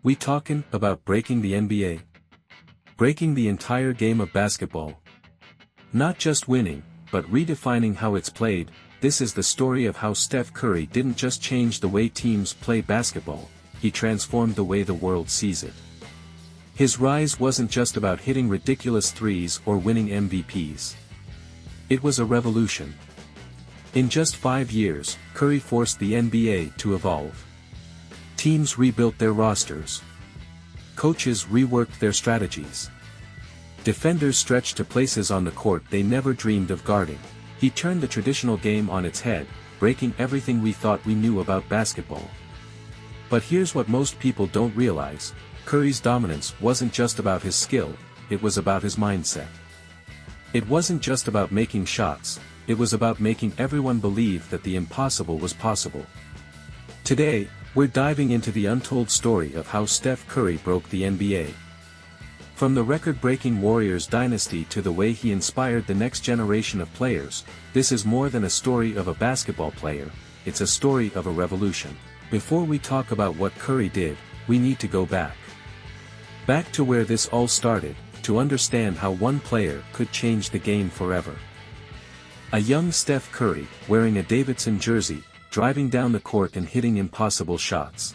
We talking about breaking the NBA? Breaking the entire game of basketball. Not just winning, but redefining how it's played. This is the story of how Steph Curry didn't just change the way teams play basketball, he transformed the way the world sees it. His rise wasn't just about hitting ridiculous threes or winning MVPs. It was a revolution. In just 5 years, Curry forced the NBA to evolve. Teams rebuilt their rosters. Coaches reworked their strategies. Defenders stretched to places on the court they never dreamed of guarding. He turned the traditional game on its head, breaking everything we thought we knew about basketball. But here's what most people don't realize: Curry's dominance wasn't just about his skill, it was about his mindset. It wasn't just about making shots, it was about making everyone believe that the impossible was possible. Today, we're diving into the untold story of how Steph Curry broke the NBA. From the record-breaking Warriors dynasty to the way he inspired the next generation of players, this is more than a story of a basketball player, it's a story of a revolution. Before we talk about what Curry did, we need to go back. Back to where this all started, to understand how one player could change the game forever. A young Steph Curry, wearing a Davidson jersey, driving down the court and hitting impossible shots.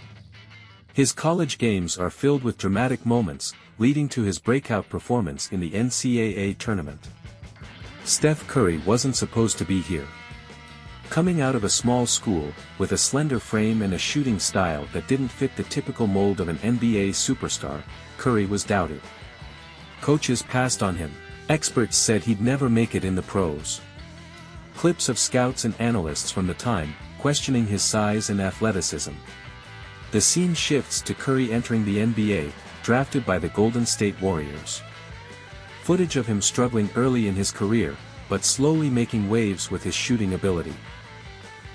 His college games are filled with dramatic moments, leading to his breakout performance in the NCAA tournament. Steph Curry wasn't supposed to be here. Coming out of a small school, with a slender frame and a shooting style that didn't fit the typical mold of an NBA superstar, Curry was doubted. Coaches passed on him. Experts said he'd never make it in the pros. Clips of scouts and analysts from the time, questioning his size and athleticism. The scene shifts to Curry entering the NBA, drafted by the Golden State Warriors. Footage of him struggling early in his career, but slowly making waves with his shooting ability.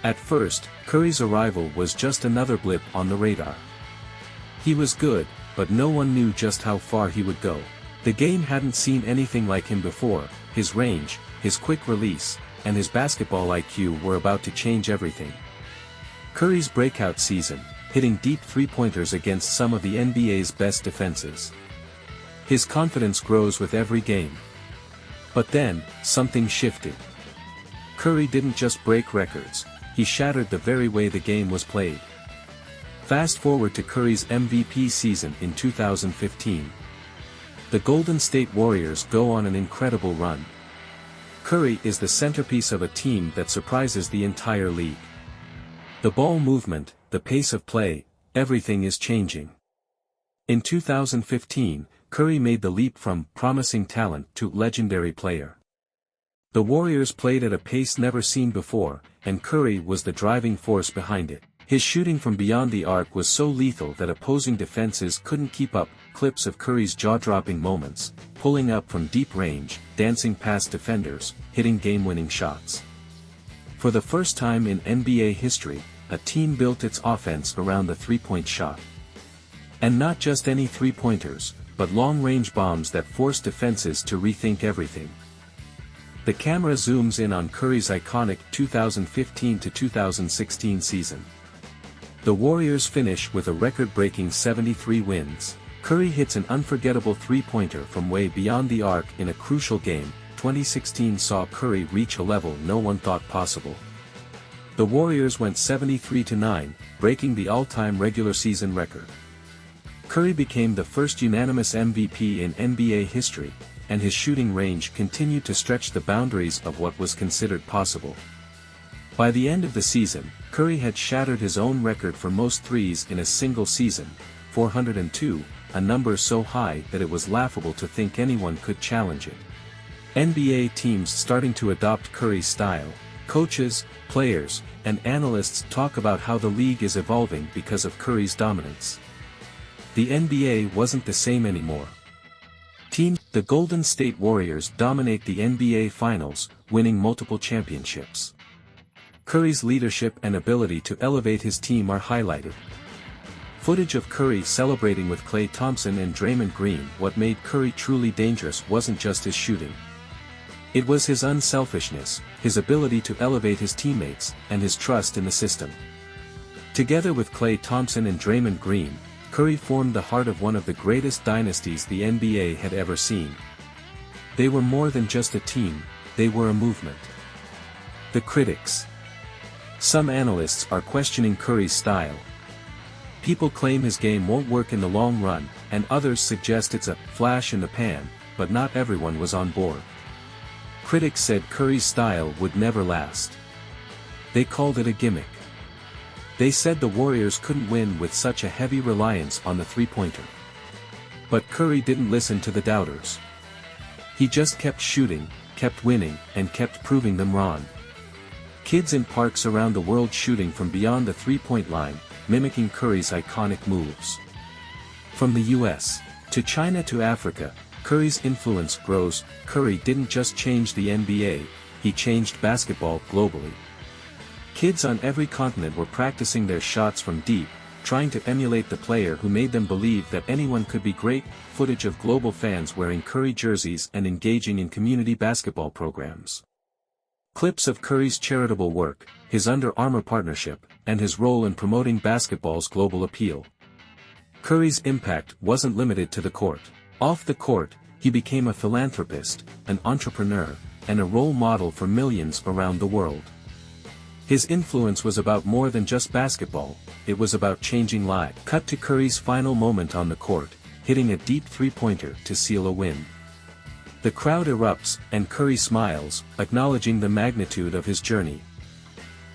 At first, Curry's arrival was just another blip on the radar. He was good, but no one knew just how far he would go. The game hadn't seen anything like him before. His range, his quick release, and his basketball IQ were about to change everything. Curry's breakout season, hitting deep three-pointers against some of the NBA's best defenses. His confidence grows with every game. But then, something shifted. Curry didn't just break records, he shattered the very way the game was played. Fast forward to Curry's MVP season in 2015. The Golden State Warriors go on an incredible run. Curry is the centerpiece of a team that surprises the entire league. The ball movement, the pace of play, everything is changing. In 2015, Curry made the leap from promising talent to legendary player. The Warriors played at a pace never seen before, and Curry was the driving force behind it. His shooting from beyond the arc was so lethal that opposing defenses couldn't keep up. Clips of Curry's jaw-dropping moments, pulling up from deep range, dancing past defenders, hitting game-winning shots. For the first time in NBA history, a team built its offense around the three-point shot. And not just any three-pointers, but long-range bombs that forced defenses to rethink everything. The camera zooms in on Curry's iconic 2015-2016 season. The Warriors finish with a record-breaking 73 wins. Curry hits an unforgettable three-pointer from way beyond the arc in a crucial game. 2016 saw Curry reach a level no one thought possible. The Warriors went 73-9, breaking the all-time regular season record. Curry became the first unanimous MVP in NBA history, and his shooting range continued to stretch the boundaries of what was considered possible. By the end of the season, Curry had shattered his own record for most threes in a single season, 402, a number so high that it was laughable to think anyone could challenge it. NBA teams starting to adopt Curry's style. Coaches, players, and analysts talk about how the league is evolving because of Curry's dominance. The NBA wasn't the same anymore. The Golden State Warriors dominate the NBA Finals, winning multiple championships. Curry's leadership and ability to elevate his team are highlighted. Footage of Curry celebrating with Klay Thompson and Draymond Green. What made Curry truly dangerous wasn't just his shooting. It was his unselfishness, his ability to elevate his teammates, and his trust in the system. Together with Klay Thompson and Draymond Green, Curry formed the heart of one of the greatest dynasties the NBA had ever seen. They were more than just a team, they were a movement. The critics. Some analysts are questioning Curry's style. People claim his game won't work in the long run, and others suggest it's a flash in the pan, but not everyone was on board. Critics said Curry's style would never last. They called it a gimmick. They said the Warriors couldn't win with such a heavy reliance on the three-pointer. But Curry didn't listen to the doubters. He just kept shooting, kept winning, and kept proving them wrong. Kids in parks around the world shooting from beyond the three-point line, mimicking Curry's iconic moves. From the US, to China to Africa, Curry's influence grows. Curry didn't just change the NBA, he changed basketball globally. Kids on every continent were practicing their shots from deep, trying to emulate the player who made them believe that anyone could be great. Footage of global fans wearing Curry jerseys and engaging in community basketball programs. Clips of Curry's charitable work, his Under Armour partnership, and his role in promoting basketball's global appeal. Curry's impact wasn't limited to the court. Off the court, he became a philanthropist, an entrepreneur, and a role model for millions around the world. His influence was about more than just basketball, it was about changing lives. Cut to Curry's final moment on the court, hitting a deep three-pointer to seal a win. The crowd erupts, and Curry smiles, acknowledging the magnitude of his journey.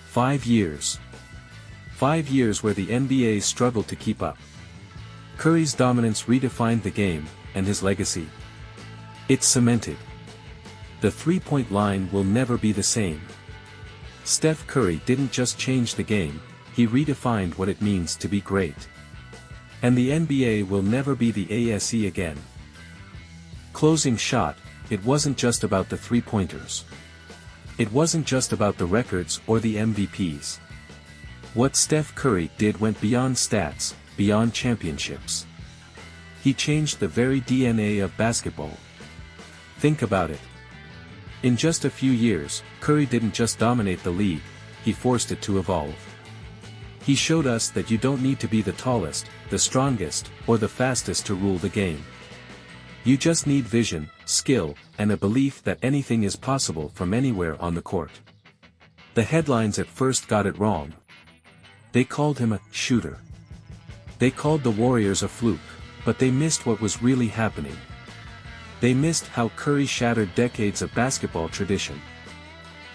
5 years. 5 years where the NBA struggled to keep up. Curry's dominance redefined the game, and his legacy. It's cemented. The three-point line will never be the same. Steph Curry didn't just change the game, he redefined what it means to be great. And the NBA will never be the ASE again. Closing shot, it wasn't just about the three-pointers. It wasn't just about the records or the MVPs. What Steph Curry did went beyond stats, beyond championships. He changed the very DNA of basketball. Think about it. In just a few years, Curry didn't just dominate the league, he forced it to evolve. He showed us that you don't need to be the tallest, the strongest, or the fastest to rule the game. You just need vision, skill, and a belief that anything is possible from anywhere on the court. The headlines at first got it wrong. They called him a shooter. They called the Warriors a fluke, but they missed what was really happening. They missed how Curry shattered decades of basketball tradition.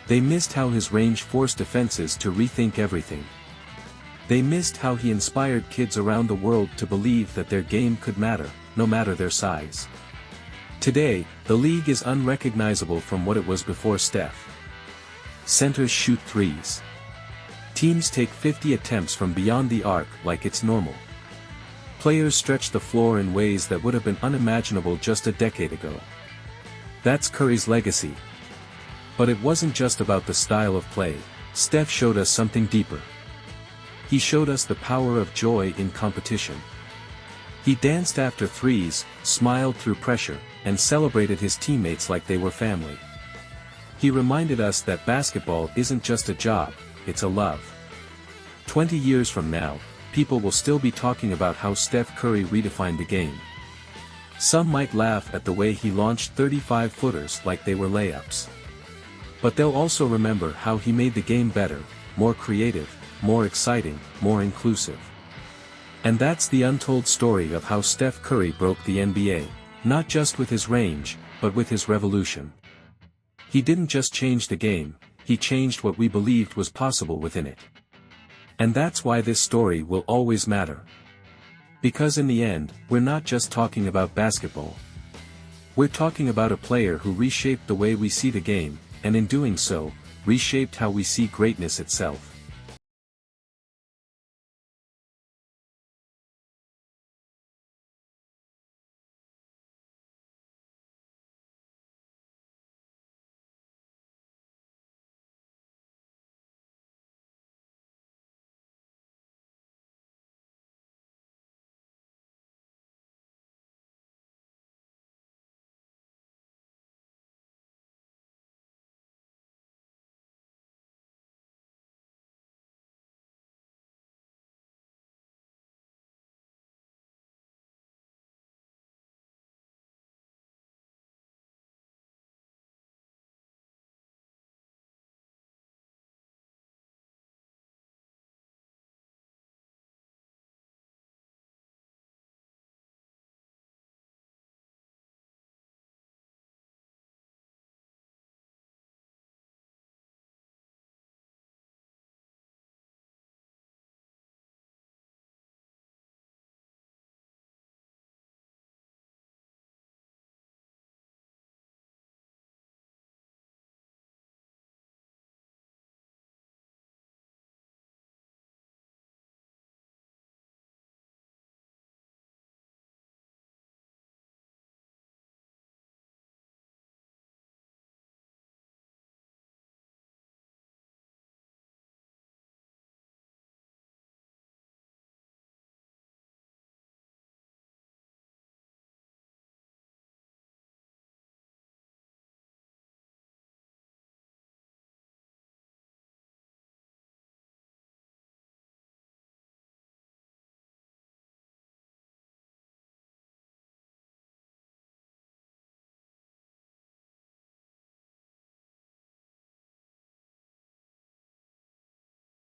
They missed how his range forced defenses to rethink everything. They missed how he inspired kids around the world to believe that their game could matter, no matter their size. Today, the league is unrecognizable from what it was before Steph. Centers shoot threes. Teams take 50 attempts from beyond the arc like it's normal. Players stretch the floor in ways that would have been unimaginable just a decade ago. That's Curry's legacy. But it wasn't just about the style of play. Steph showed us something deeper. He showed us the power of joy in competition. He danced after threes, smiled through pressure, and celebrated his teammates like they were family. He reminded us that basketball isn't just a job, it's a love. 20 years from now, people will still be talking about how Steph Curry redefined the game. Some might laugh at the way he launched 35-footers like they were layups. But they'll also remember how he made the game better, more creative, more exciting, more inclusive. And that's the untold story of how Steph Curry broke the NBA, not just with his range, but with his revolution. He didn't just change the game, he changed what we believed was possible within it. And that's why this story will always matter. Because in the end, we're not just talking about basketball. We're talking about a player who reshaped the way we see the game, and in doing so, reshaped how we see greatness itself.